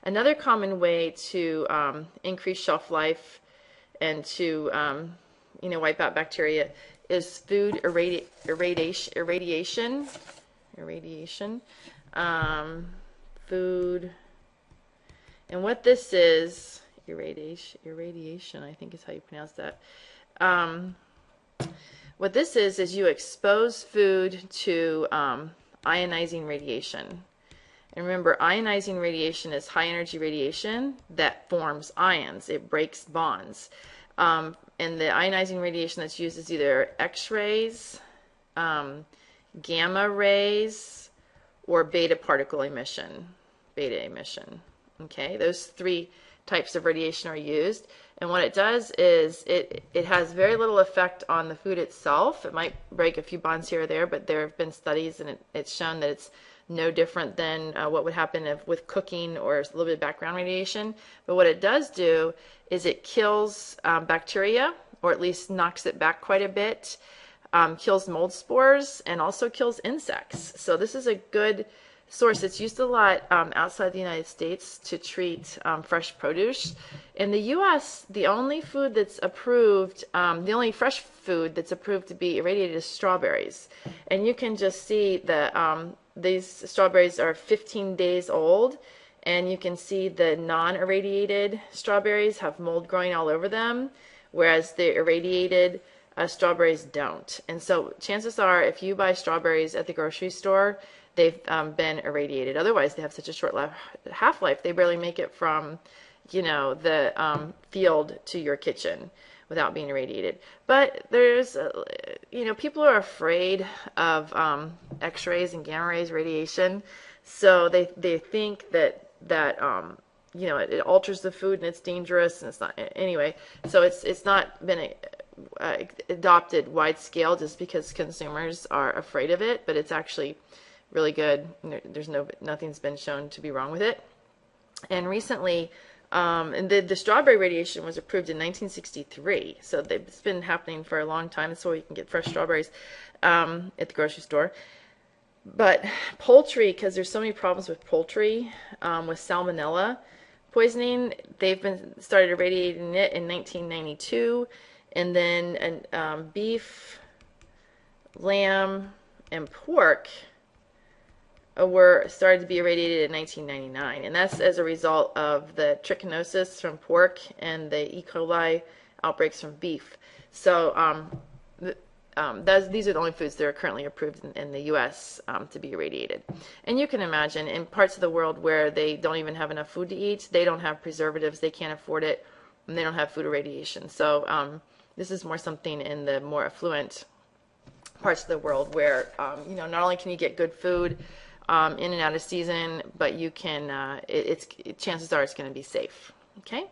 Another common way to increase shelf life and to wipe out bacteria is food irradiation. Food, and what this is, irradiation, I think is how you pronounce that. What this is you expose food to ionizing radiation. And remember, ionizing radiation is high energy radiation that forms ions. It breaks bonds. And the ionizing radiation that's used is either X-rays, gamma rays, or beta particle emission, beta emission. Okay, those three types of radiation are used. And what it does is it has very little effect on the food itself. It might break a few bonds here or there, but there have been studies and it's shown that it's no different than what would happen with cooking or a little bit of background radiation. But what it does do is it kills bacteria, or at least knocks it back quite a bit, kills mold spores, and also kills insects. So this is a good source. It's used a lot outside the United States to treat fresh produce. In the U.S., the only food that's approved, the only fresh food that's approved to be irradiated is strawberries. And you can just see that these strawberries are 15 days old, and you can see the non-irradiated strawberries have mold growing all over them, whereas the irradiated strawberries don't. And so chances are, if you buy strawberries at the grocery store, they've been irradiated. Otherwise, they have such a short half-life, they barely make it from, the field to your kitchen without being irradiated. But there's, people are afraid of X-rays and gamma rays, radiation, so they think that it alters the food and it's dangerous, and it's not. Anyway, so it's not been adopted wide scale just because consumers are afraid of it, but it's actually really good. Nothing's been shown to be wrong with it. And recently, and the strawberry radiation was approved in 1963, so it's been happening for a long time. So you can get fresh strawberries at the grocery store. But poultry, because there's so many problems with poultry, with salmonella poisoning, they've been started irradiating it in 1992, and then beef, lamb, and pork were started to be irradiated in 1999, and that's as a result of the trichinosis from pork and the E. coli outbreaks from beef. So these are the only foods that are currently approved in the U.S. To be irradiated. And you can imagine in parts of the world where they don't even have enough food to eat, they don't have preservatives, they can't afford it, and they don't have food irradiation. So this is more something in the more affluent parts of the world where not only can you get good food in and out of season, but you can chances are it's going to be safe. Okay.